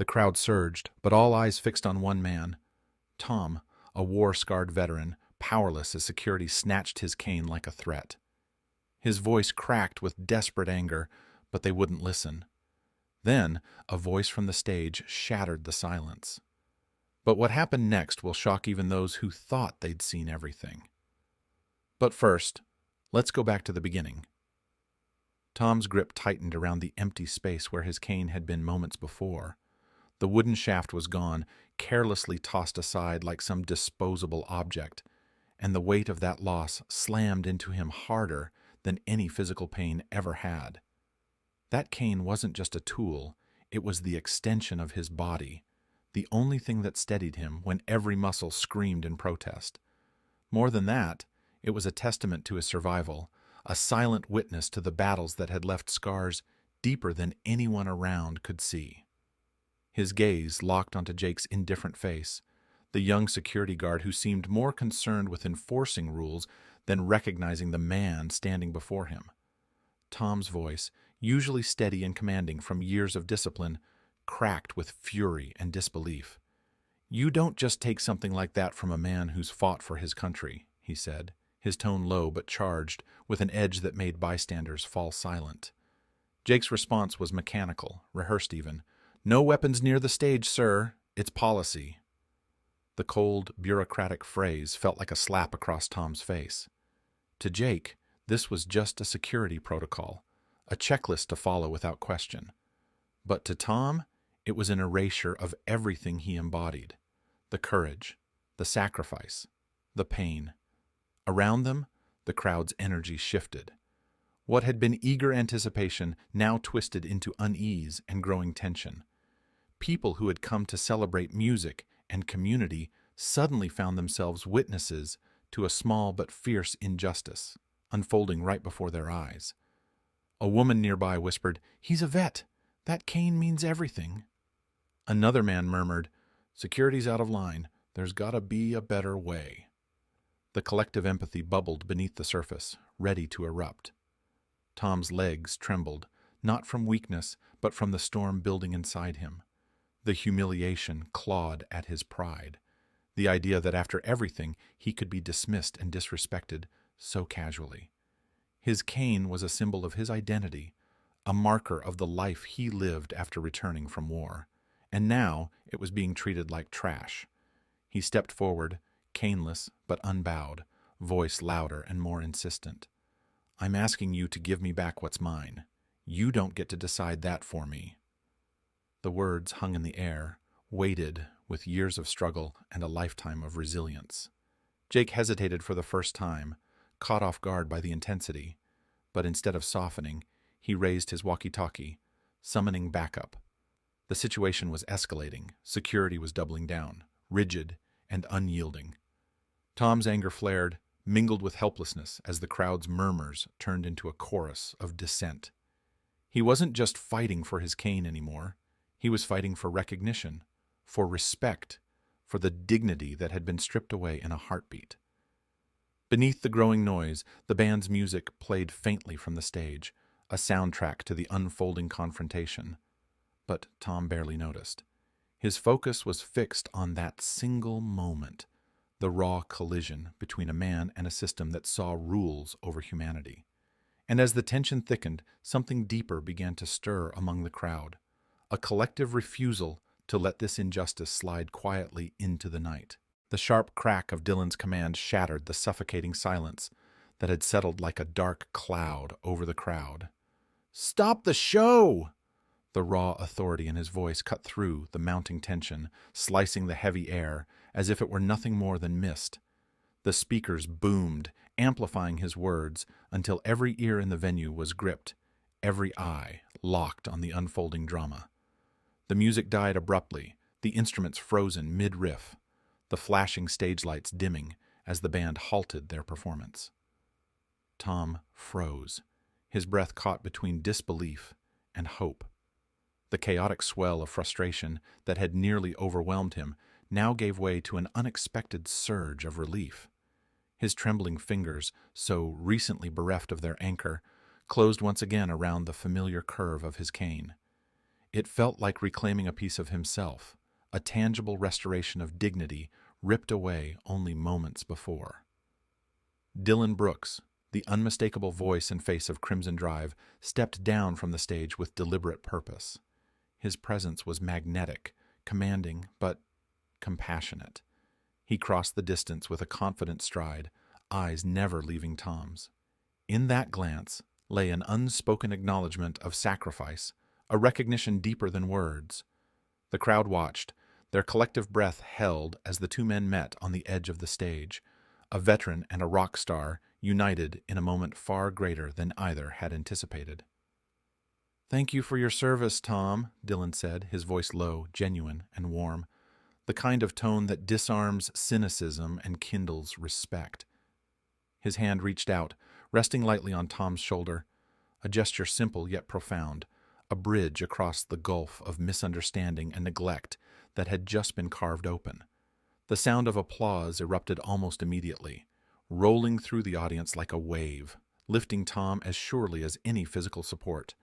The crowd surged, but all eyes fixed on one man. Tom, a war-scarred veteran, powerless as security snatched his cane like a threat. His voice cracked with desperate anger, but they wouldn't listen. Then, a voice from the stage shattered the silence. But what happened next will shock even those who thought they'd seen everything. But first, let's go back to the beginning. Tom's grip tightened around the empty space where his cane had been moments before. The wooden shaft was gone, carelessly tossed aside like some disposable object, and the weight of that loss slammed into him harder than any physical pain ever had. That cane wasn't just a tool, it was the extension of his body, the only thing that steadied him when every muscle screamed in protest. More than that, it was a testament to his survival, a silent witness to the battles that had left scars deeper than anyone around could see. His gaze locked onto Jake's indifferent face, the young security guard who seemed more concerned with enforcing rules than recognizing the man standing before him. Tom's voice, usually steady and commanding from years of discipline, cracked with fury and disbelief. "You don't just take something like that from a man who's fought for his country," he said, his tone low but charged, with an edge that made bystanders fall silent. Jake's response was mechanical, rehearsed even. "No weapons near the stage, sir. It's policy." The cold, bureaucratic phrase felt like a slap across Tom's face. To Jake, this was just a security protocol, a checklist to follow without question. But to Tom, it was an erasure of everything he embodied: the courage, the sacrifice, the pain. Around them, the crowd's energy shifted. What had been eager anticipation now twisted into unease and growing tension. People who had come to celebrate music and community suddenly found themselves witnesses to a small but fierce injustice unfolding right before their eyes. A woman nearby whispered, "He's a vet. That cane means everything." Another man murmured, "Security's out of line. There's gotta be a better way." The collective empathy bubbled beneath the surface, ready to erupt. Tom's legs trembled, not from weakness, but from the storm building inside him. The humiliation clawed at his pride, the idea that after everything he could be dismissed and disrespected so casually. His cane was a symbol of his identity, a marker of the life he lived after returning from war, and now it was being treated like trash. He stepped forward, caneless but unbowed, voice louder and more insistent. "I'm asking you to give me back what's mine. You don't get to decide that for me." The words hung in the air, weighted with years of struggle and a lifetime of resilience. Jake hesitated for the first time, caught off guard by the intensity, but instead of softening, he raised his walkie-talkie, summoning backup. The situation was escalating, security was doubling down, rigid and unyielding. Tom's anger flared, mingled with helplessness as the crowd's murmurs turned into a chorus of dissent. He wasn't just fighting for his cane anymore. He was fighting for recognition, for respect, for the dignity that had been stripped away in a heartbeat. Beneath the growing noise, the band's music played faintly from the stage, a soundtrack to the unfolding confrontation. But Tom barely noticed. His focus was fixed on that single moment, the raw collision between a man and a system that saw rules over humanity. And as the tension thickened, something deeper began to stir among the crowd, a collective refusal to let this injustice slide quietly into the night. The sharp crack of Dylan's command shattered the suffocating silence that had settled like a dark cloud over the crowd. "Stop the show!" The raw authority in his voice cut through the mounting tension, slicing the heavy air as if it were nothing more than mist. The speakers boomed, amplifying his words until every ear in the venue was gripped, every eye locked on the unfolding drama. The music died abruptly, the instruments frozen mid-riff, the flashing stage lights dimming as the band halted their performance. Tom froze, his breath caught between disbelief and hope. The chaotic swell of frustration that had nearly overwhelmed him now gave way to an unexpected surge of relief. His trembling fingers, so recently bereft of their anchor, closed once again around the familiar curve of his cane. It felt like reclaiming a piece of himself, a tangible restoration of dignity ripped away only moments before. Dylan Brooks, the unmistakable voice and face of Crimson Drive, stepped down from the stage with deliberate purpose. His presence was magnetic, commanding, but compassionate. He crossed the distance with a confident stride, eyes never leaving Tom's. In that glance lay an unspoken acknowledgement of sacrifice, a recognition deeper than words. The crowd watched, their collective breath held as the two men met on the edge of the stage, a veteran and a rock star united in a moment far greater than either had anticipated. "Thank you for your service, Tom," Dylan said, his voice low, genuine, and warm, the kind of tone that disarms cynicism and kindles respect. His hand reached out, resting lightly on Tom's shoulder, a gesture simple yet profound, a bridge across the gulf of misunderstanding and neglect that had just been carved open. The sound of applause erupted almost immediately, rolling through the audience like a wave, lifting Tom as surely as any physical support.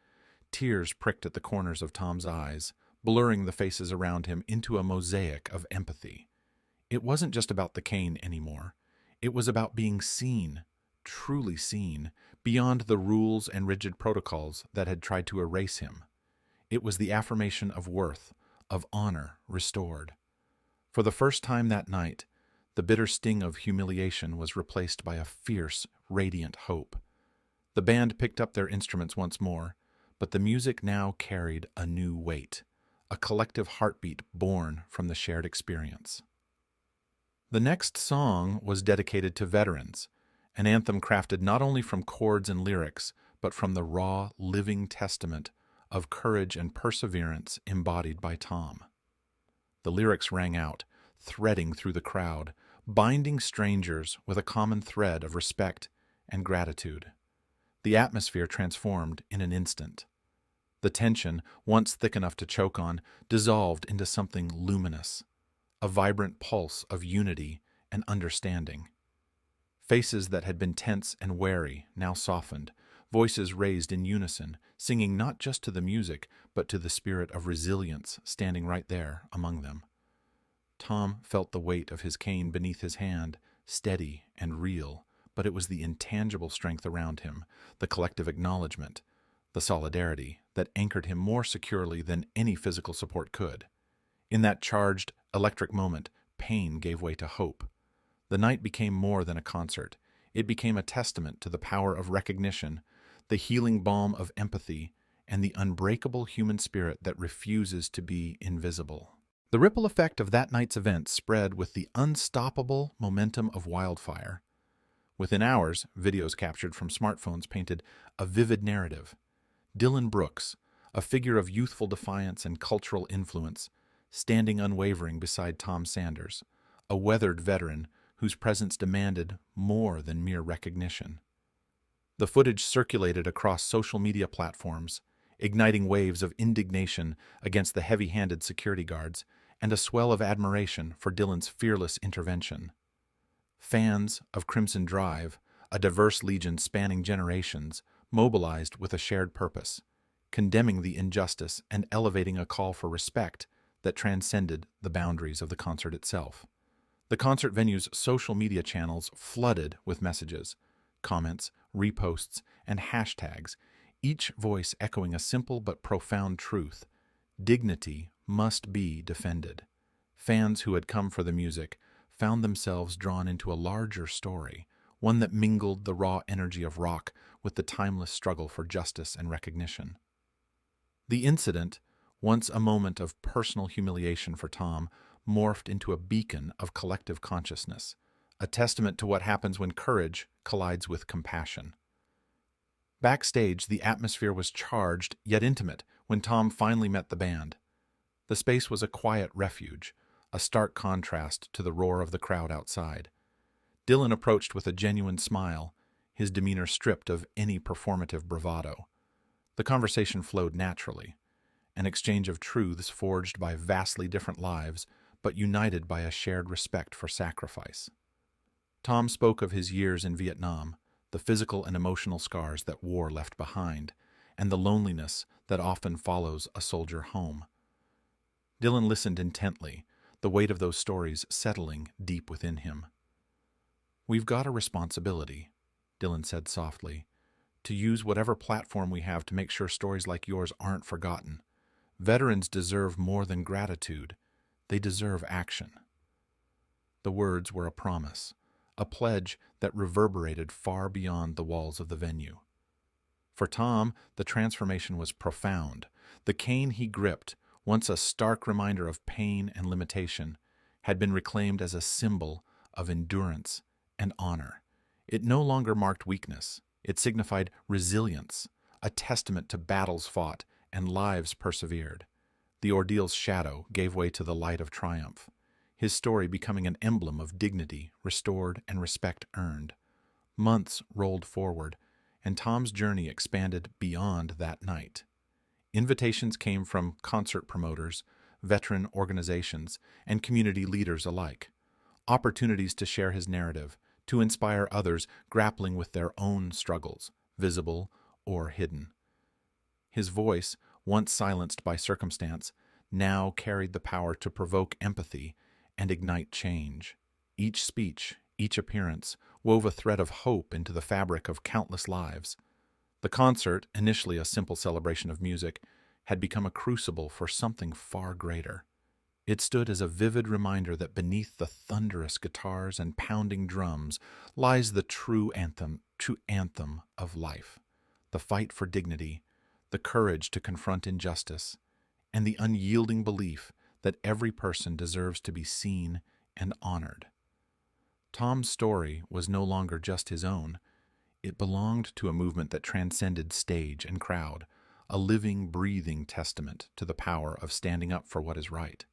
Tears pricked at the corners of Tom's eyes, blurring the faces around him into a mosaic of empathy. It wasn't just about the cane anymore. It was about being seen, truly seen, beyond the rules and rigid protocols that had tried to erase him. It was the affirmation of worth, of honor restored. For the first time that night, the bitter sting of humiliation was replaced by a fierce, radiant hope. The band picked up their instruments once more, but the music now carried a new weight, a collective heartbeat born from the shared experience. The next song was dedicated to veterans, an anthem crafted not only from chords and lyrics, but from the raw, living testament of courage and perseverance embodied by Tom. The lyrics rang out, threading through the crowd, binding strangers with a common thread of respect and gratitude. The atmosphere transformed in an instant. The tension, once thick enough to choke on, dissolved into something luminous, a vibrant pulse of unity and understanding. Faces that had been tense and wary now softened, voices raised in unison, singing not just to the music, but to the spirit of resilience standing right there among them. Tom felt the weight of his cane beneath his hand, steady and real, but it was the intangible strength around him, the collective acknowledgement, the solidarity that anchored him more securely than any physical support could. In that charged, electric moment, pain gave way to hope. The night became more than a concert. It became a testament to the power of recognition, the healing balm of empathy, and the unbreakable human spirit that refuses to be invisible. The ripple effect of that night's event spread with the unstoppable momentum of wildfire. Within hours, videos captured from smartphones painted a vivid narrative. Dylan Brooks, a figure of youthful defiance and cultural influence, standing unwavering beside Tom Sanders, a weathered veteran whose presence demanded more than mere recognition. The footage circulated across social media platforms, igniting waves of indignation against the heavy-handed security guards and a swell of admiration for Dylan's fearless intervention. Fans of Crimson Drive, a diverse legion spanning generations, mobilized with a shared purpose, condemning the injustice and elevating a call for respect that transcended the boundaries of the concert itself. The concert venue's social media channels flooded with messages, comments, reposts, and hashtags, each voice echoing a simple but profound truth: dignity must be defended. Fans who had come for the music found themselves drawn into a larger story, one that mingled the raw energy of rock with the timeless struggle for justice and recognition. The incident, once a moment of personal humiliation for Tom, morphed into a beacon of collective consciousness, a testament to what happens when courage collides with compassion. Backstage, the atmosphere was charged yet intimate when Tom finally met the band. The space was a quiet refuge, a stark contrast to the roar of the crowd outside. Dylan approached with a genuine smile, his demeanor stripped of any performative bravado. The conversation flowed naturally, an exchange of truths forged by vastly different lives, but united by a shared respect for sacrifice. Tom spoke of his years in Vietnam, the physical and emotional scars that war left behind, and the loneliness that often follows a soldier home. Dylan listened intently, the weight of those stories settling deep within him. "We've got a responsibility," Dylan said softly, "to use whatever platform we have to make sure stories like yours aren't forgotten. Veterans deserve more than gratitude. They deserve action." The words were a promise, a pledge that reverberated far beyond the walls of the venue. For Tom, the transformation was profound. The cane he gripped, once a stark reminder of pain and limitation, had been reclaimed as a symbol of endurance and honor. It no longer marked weakness. It signified resilience, a testament to battles fought and lives persevered. The ordeal's shadow gave way to the light of triumph, his story becoming an emblem of dignity restored and respect earned. Months rolled forward, and Tom's journey expanded beyond that night. Invitations came from concert promoters, veteran organizations, and community leaders alike. Opportunities to share his narrative, to inspire others grappling with their own struggles, visible or hidden. His voice, once silenced by circumstance, now carried the power to provoke empathy and ignite change. Each speech, each appearance, wove a thread of hope into the fabric of countless lives. The concert, initially a simple celebration of music, had become a crucible for something far greater. It stood as a vivid reminder that beneath the thunderous guitars and pounding drums lies the true anthem of life, the fight for dignity, the courage to confront injustice, and the unyielding belief that every person deserves to be seen and honored. Tom's story was no longer just his own. It belonged to a movement that transcended stage and crowd, a living, breathing testament to the power of standing up for what is right.